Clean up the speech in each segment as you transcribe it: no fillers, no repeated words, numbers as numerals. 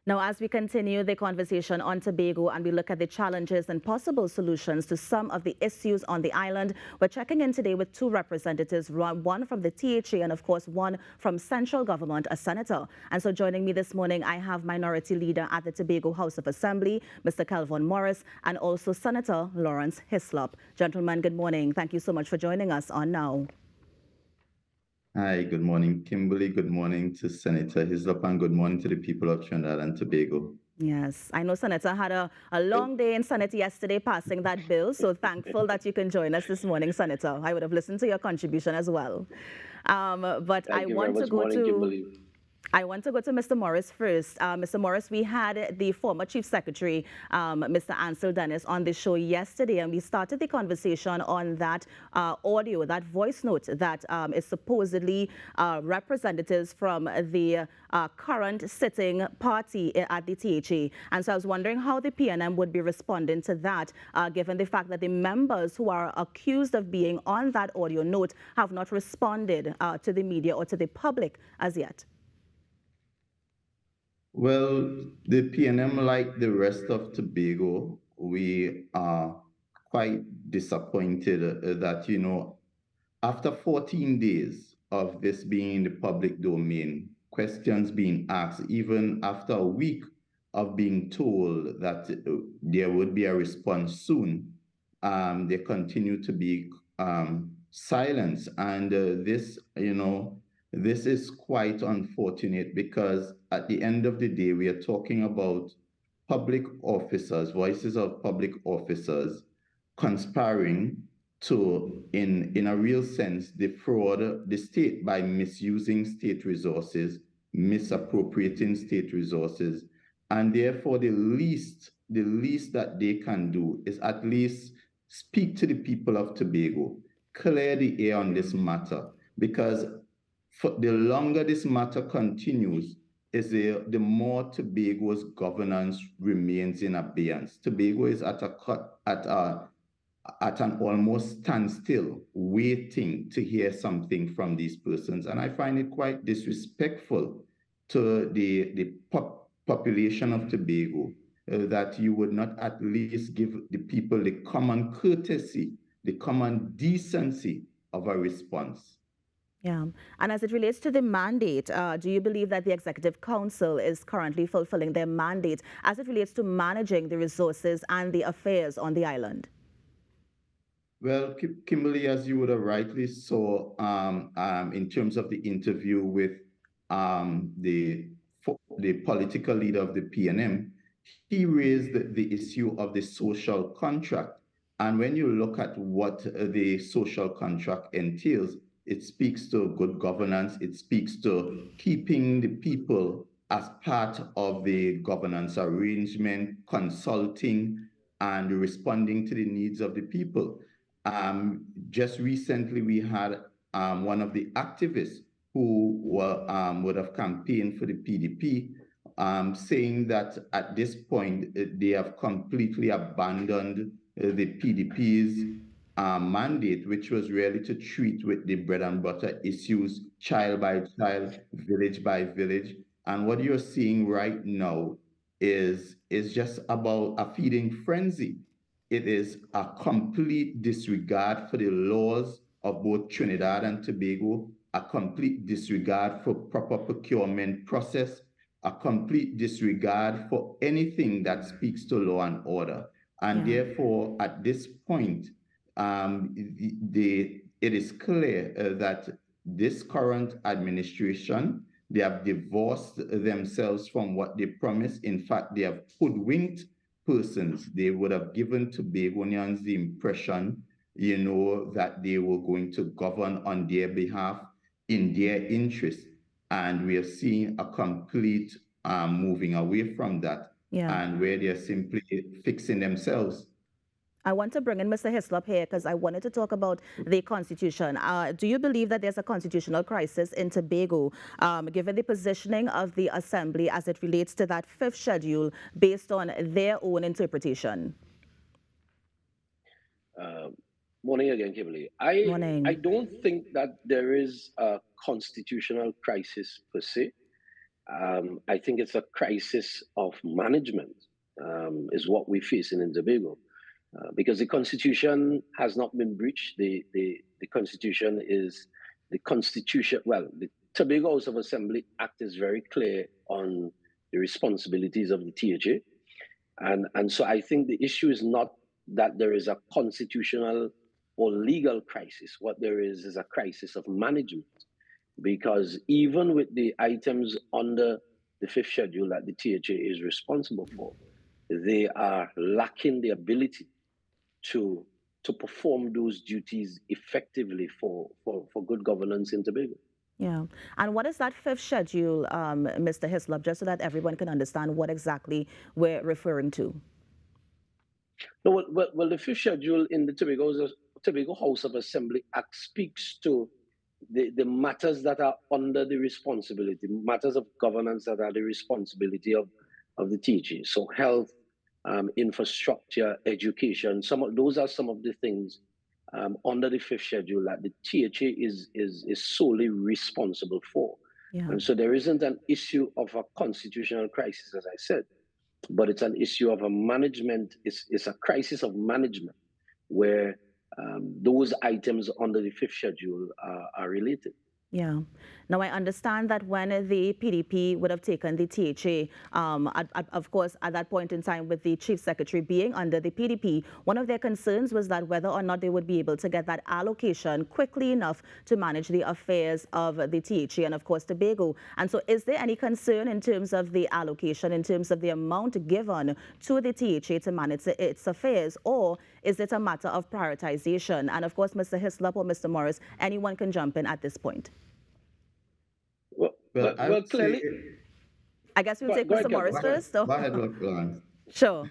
Now, as we continue the conversation on Tobago and we look at the challenges and possible solutions to some of the issues on the island, we're checking in today with two representatives, one from the THA and, of course, one from central government, a senator. And so joining me this morning, I have Minority Leader at the Tobago House of Assembly, Mr. Kelvin Morris, and also Senator Lawrence Hislop. Gentlemen, good morning. Thank you so much for joining us on Now. Hi, good morning, Kimberly. Good morning to Senator Hislop, and good morning to the people of Trinidad and Tobago. Yes, I know Senator had a long day in Senate yesterday passing that bill, so thankful that you can join us this morning, Senator. I would have listened to your contribution as well. But Thank you very much. Morning, Kimberly. I want to go to Mr. Morris first. Mr. Morris, we had the former Chief Secretary, Mr. Ansel Dennis, on the show yesterday, and we started the conversation on that audio, that voice note that is supposedly representatives from the current sitting party at the THA. And so I was wondering how the PNM would be responding to that, given the fact that the members who are accused of being on that audio note have not responded to the media or to the public as yet. Well, the PNM, like the rest of Tobago, we are quite disappointed that, after 14 days of this being in the public domain, questions being asked, even after a week of being told that there would be a response soon, there continue to be silence. And this is quite unfortunate because at the end of the day, we are talking about public officers, voices of public officers conspiring to, in a real sense, defraud the state by misusing state resources, misappropriating state resources. And therefore, the least that they can do is at least speak to the people of Tobago, clear the air on this matter, because for the longer this matter continues, the more Tobago's governance remains in abeyance. Tobago is at an almost standstill, waiting to hear something from these persons. And I find it quite disrespectful to the population of Tobago that you would not at least give the people the common courtesy, the common decency of a response. Yeah. And as it relates to the mandate, do you believe that the Executive Council is currently fulfilling their mandate as it relates to managing the resources and the affairs on the island? Well, Kimberly, as you would have rightly saw in terms of the interview with the political leader of the PNM, he raised the issue of the social contract. And when you look at what the social contract entails, it speaks to good governance. It speaks to keeping the people as part of the governance arrangement, consulting, and responding to the needs of the people. Just recently, we had one of the activists who would have campaigned for the PDP, saying that at this point, they have completely abandoned the PDP's mandate, which was really to treat with the bread and butter issues, child by child, village by village. And what you're seeing right now is just about a feeding frenzy. It is a complete disregard for the laws of both Trinidad and Tobago, a complete disregard for proper procurement process, a complete disregard for anything that speaks to law and order. And therefore, at this point, it is clear that this current administration, they have divorced themselves from what they promised. In fact, they have hoodwinked persons. They would have given Tobagonians the impression, that they were going to govern on their behalf in their interest. And we are seeing a complete moving away from that, and where they're simply fixing themselves. I want to bring in Mr. Hislop here because I wanted to talk about the Constitution. Do you believe that there's a constitutional crisis in Tobago, given the positioning of the Assembly as it relates to that fifth schedule based on their own interpretation? Morning again, Kimberly. Morning. I don't think that there is a constitutional crisis per se. I think it's a crisis of management, is what we face in Tobago. Because the Constitution has not been breached. The Constitution is the Constitution. Well, the Tobago House of Assembly Act is very clear on the responsibilities of the THA, and so I think the issue is not that there is a constitutional or legal crisis. What there is a crisis of management, because even with the items under the fifth schedule that the THA is responsible for, they are lacking the ability to perform those duties effectively for good governance in Tobago. Yeah. And what is that fifth schedule, Mr. Hislop, just so that everyone can understand what exactly we're referring to? No, well, the fifth schedule in the Tobago House of Assembly Act speaks to the matters that are under the responsibility, matters of governance that are the responsibility of the THA. So health, infrastructure, education, those are some of the things under the fifth schedule that the THA is solely responsible for. Yeah. And so there isn't an issue of a constitutional crisis, as I said, but it's an issue of a management, it's a crisis of management where those items under the fifth schedule are related. Yeah. Now, I understand that when the PDP would have taken the THA, of course, at that point in time, with the chief secretary being under the PDP, one of their concerns was that whether or not they would be able to get that allocation quickly enough to manage the affairs of the THA and, of course, Tobago. And so is there any concern in terms of the allocation, in terms of the amount given to the THA to manage its affairs, or is it a matter of prioritization? And, of course, Mr. Hislop or Mr. Morris, anyone can jump in at this point. Well, clearly, I guess we'll take Mr. Morris first. Go ahead, Lawrence. Sure.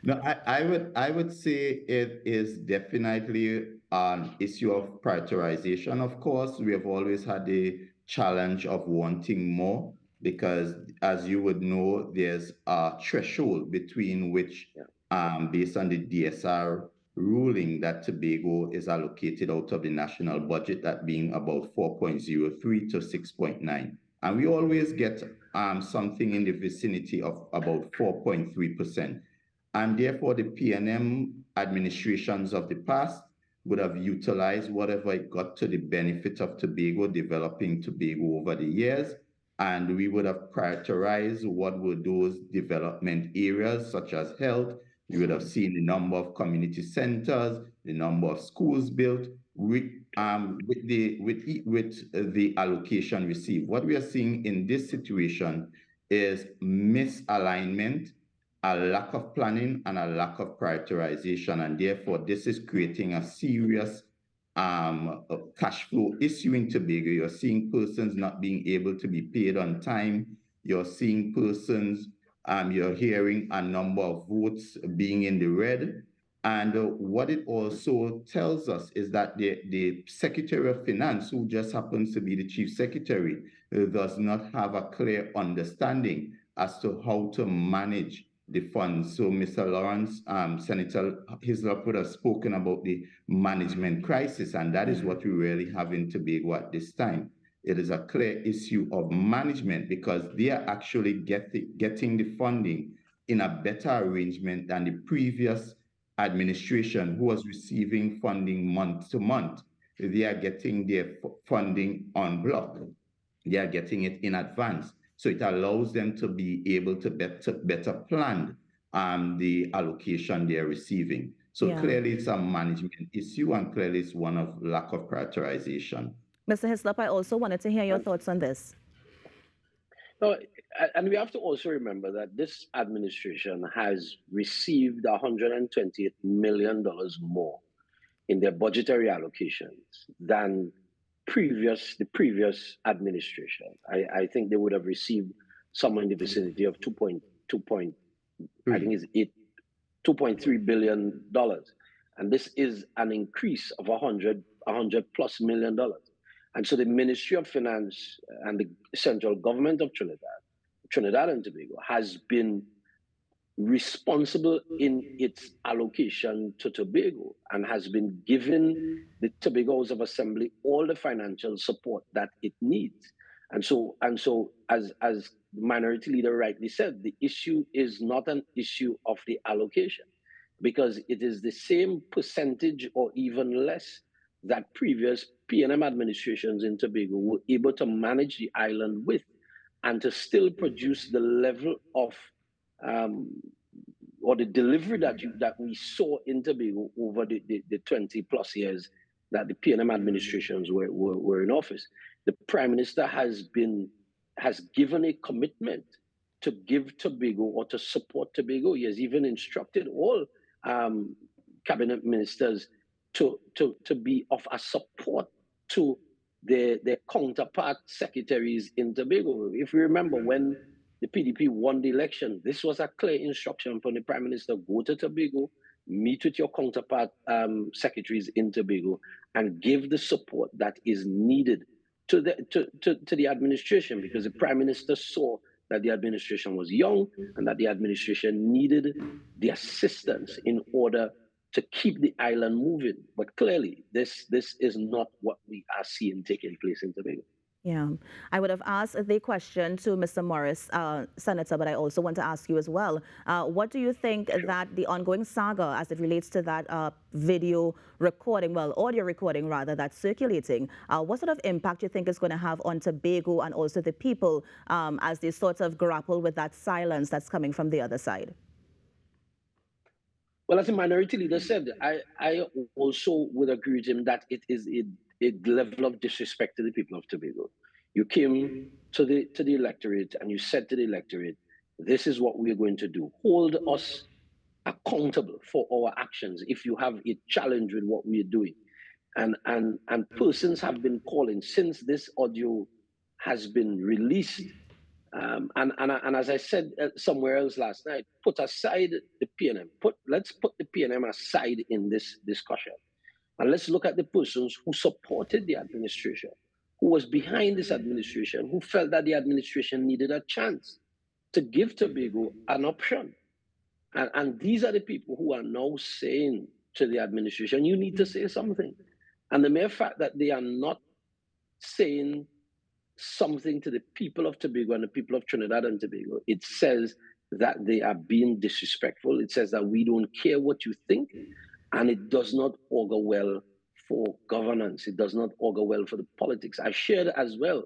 No, I would say it is definitely an issue of prioritization. Of course, we have always had the challenge of wanting more because, as you would know, there's a threshold between which, based on the DSR ruling, that Tobago is allocated out of the national budget, that being about 4.03 to 6.9. And we always get something in the vicinity of about 4.3%. And therefore, the PNM administrations of the past would have utilized whatever it got to the benefit of Tobago, developing Tobago over the years. And we would have prioritized what were those development areas, such as health. You would have seen the number of community centers, the number of schools built with the allocation received. What we are seeing in this situation is misalignment, a lack of planning, and a lack of prioritization, and therefore this is creating a serious cash flow issue in Tobago. You're seeing persons not being able to be paid on time. You're seeing persons, you're hearing a number of votes being in the red. And what it also tells us is that the Secretary of Finance, who just happens to be the Chief Secretary, does not have a clear understanding as to how to manage the funds. So Mr. Lawrence, Senator Hislop would have spoken about the management crisis, and that is what we really have in Tobago at this time. It is a clear issue of management because they are actually getting the funding in a better arrangement than the previous administration, who was receiving funding month to month. They are getting their funding en bloc. They are getting it in advance. So it allows them to be able to better plan the allocation they're receiving. So clearly it's a management issue, and clearly it's one of lack of prioritization. Mr. Hislop, I also wanted to hear your thoughts on this. No, and we have to also remember that this administration has received $128 million more in their budgetary allocations than the previous administration. I think they would have received somewhere in the vicinity of $2.3 billion. And this is an increase of $100+ million. And so the Ministry of Finance and the central government of Trinidad and Tobago, has been responsible in its allocation to Tobago and has been giving the Tobago House of Assembly all the financial support that it needs. And so as Minority Leader rightly said, the issue is not an issue of the allocation, because it is the same percentage or even less that previous PNM administrations in Tobago were able to manage the island with, and to still produce the level of um, or the delivery that we saw in Tobago over the 20 plus years that the PNM administrations were in office. The Prime Minister has given a commitment to give Tobago, or to support Tobago. He has even instructed all cabinet ministers to be of a support to their counterpart secretaries in Tobago. If you remember, when the PDP won the election, this was a clear instruction from the Prime Minister: go to Tobago, meet with your counterpart secretaries in Tobago, and give the support that is needed to the administration, because the Prime Minister saw that the administration was young and that the administration needed the assistance in order to keep the island moving. But clearly, this is not what we are seeing taking place in Tobago. Yeah, I would have asked the question to Mr. Morris, Senator, but I also want to ask you as well. What do you think that the ongoing saga, as it relates to that video recording, well, audio recording rather, that's circulating, what sort of impact you think is going to have on Tobago and also the people as they sort of grapple with that silence that's coming from the other side? Well, as the Minority Leader said, I also would agree with him that it is a level of disrespect to the people of Tobago. You came to the electorate and you said to the electorate, this is what we're going to do. Hold us accountable for our actions if you have a challenge with what we're doing. And persons have been calling since this audio has been released. And as I said somewhere else last night, put aside the PNM. Let's put the PNM aside in this discussion, and let's look at the persons who supported the administration, who was behind this administration, who felt that the administration needed a chance to give Tobago an option. And these are the people who are now saying to the administration, you need to say something. And the mere fact that they are not saying something to the people of Tobago and the people of Trinidad and Tobago, it says that they are being disrespectful. It says that we don't care what you think, and it does not augur well for governance. It does not augur well for the politics. I shared as well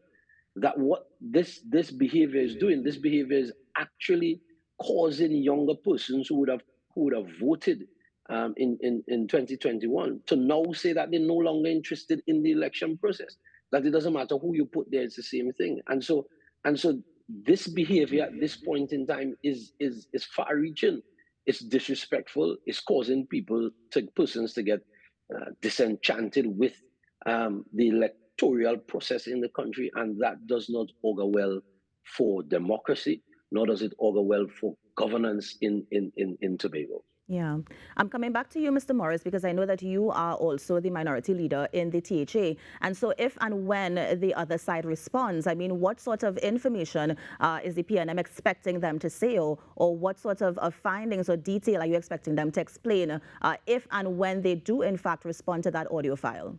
that what this behavior is doing, this behavior is actually causing younger persons who would have voted in 2021 to now say that they're no longer interested in the election process, that it doesn't matter who you put there, it's the same thing. And so this behavior at this point in time is far-reaching. It's disrespectful. It's causing persons to get disenchanted with the electoral process in the country, and that does not augur well for democracy, nor does it augur well for governance in Tobago. Yeah. I'm coming back to you, Mr. Morris, because I know that you are also the minority leader in the THA. And so if and when the other side responds, I mean, what sort of information is the PNM expecting them to say, or what sort of findings or detail are you expecting them to explain if and when they do, in fact, respond to that audio file?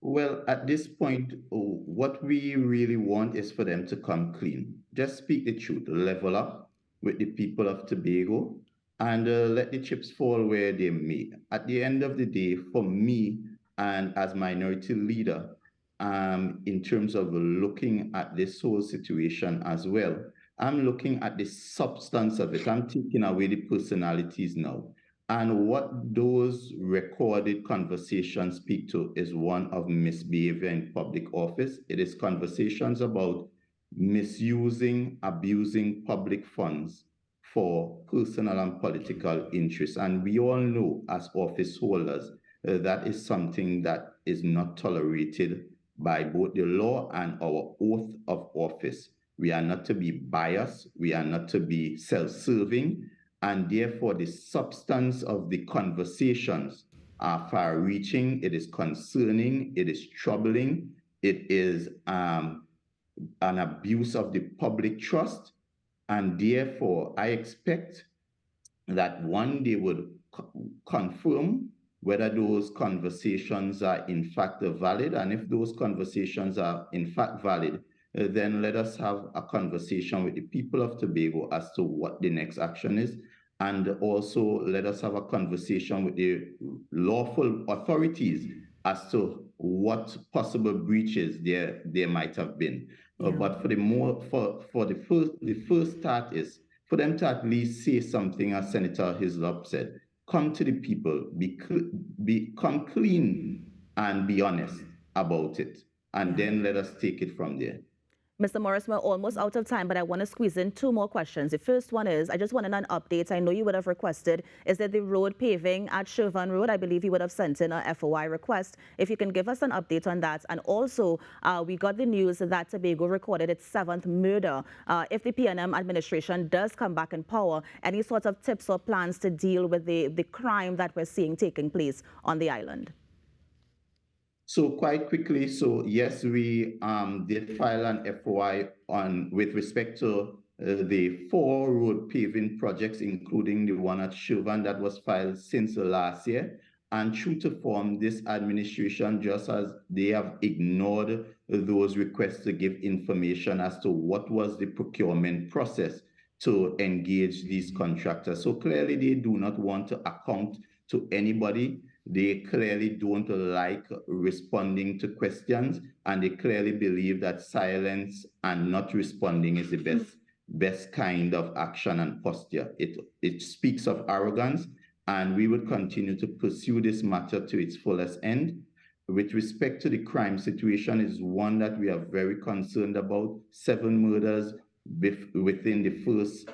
Well, at this point, what we really want is for them to come clean. Just speak the truth, level up with the people of Tobago, and let the chips fall where they may. At the end of the day, for me, and as minority leader, in terms of looking at this whole situation as well, I'm looking at the substance of it. I'm taking away the personalities now. And what those recorded conversations speak to is one of misbehavior in public office. It is conversations about misusing, abusing public funds for personal and political interests. And we all know as office holders, that is something that is not tolerated by both the law and our oath of office. We are not to be biased. We are not to be self-serving. And therefore, the substance of the conversations are far-reaching. It is concerning. It is troubling. It is an abuse of the public trust. And therefore, I expect that one, they would confirm whether those conversations are in fact valid. And if those conversations are in fact valid, then let us have a conversation with the people of Tobago as to what the next action is. And also let us have a conversation with the lawful authorities as to what possible breaches there might have been. But for the first start is for them to at least say something, as Senator Hislop said. Come to the people, become clean and be honest about it. And then let us take it from there. Mr. Morris, we're almost out of time, but I want to squeeze in two more questions. The first one is, I just wanted an update. I know you would have requested, is that the road paving at Shervan Road, I believe you would have sent in a FOI request. If you can give us an update on that. And also, we got the news that Tobago recorded its 7th murder. If the PNM administration does come back in power, any sorts of tips or plans to deal with the crime that we're seeing taking place on the island? So quite quickly, so yes, we did file an FOI with respect to the 4 road paving projects, including the one at Shervan that was filed since last year. And true to form, this administration, just as they have ignored those requests to give information as to what was the procurement process to engage these contractors. So clearly they do not want to account to anybody. They clearly don't like responding to questions, and they clearly believe that silence and not responding is the best kind of action and posture. It speaks of arrogance, and we would continue to pursue this matter to its fullest end. With respect to the crime situation, is one that we are very concerned about. 7 murders within the first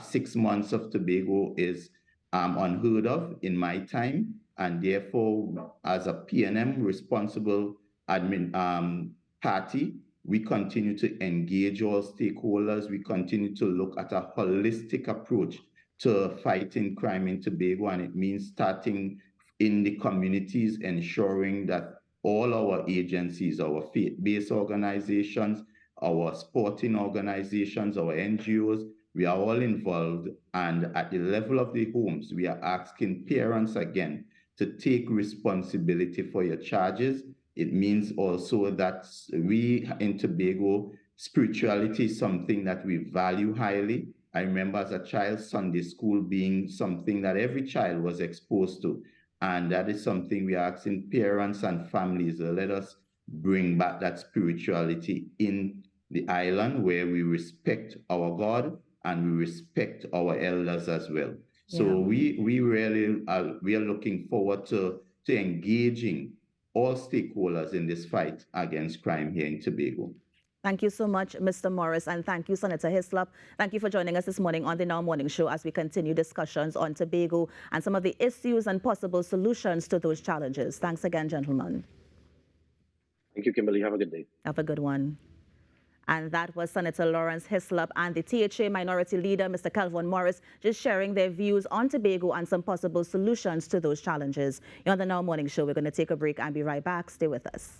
6 months of Tobago is unheard of in my time. And therefore, as a PNM responsible party, we continue to engage all stakeholders. We continue to look at a holistic approach to fighting crime in Tobago, and it means starting in the communities, ensuring that all our agencies, our faith-based organizations, our sporting organizations, our NGOs, we are all involved. And at the level of the homes, we are asking parents again to take responsibility for your charges. It means also that we in Tobago, spirituality is something that we value highly. I remember as a child, Sunday school being something that every child was exposed to. And that is something we are asking parents and families to let us bring back that spirituality in the island, where we respect our God and we respect our elders as well. So we really we are looking forward to engaging all stakeholders in this fight against crime here in Tobago. Thank you so much, Mr. Morris, and thank you, Senator Hislop. Thank you for joining us this morning on the Now Morning Show as we continue discussions on Tobago and some of the issues and possible solutions to those challenges. Thanks again, gentlemen. Thank you, Kimberly. Have a good day. Have a good one. And that was Senator Lawrence Hislop and the THA Minority Leader, Mr. Kelvin Morris, just sharing their views on Tobago and some possible solutions to those challenges. You're on the Now Morning Show. We're going to take a break and be right back. Stay with us.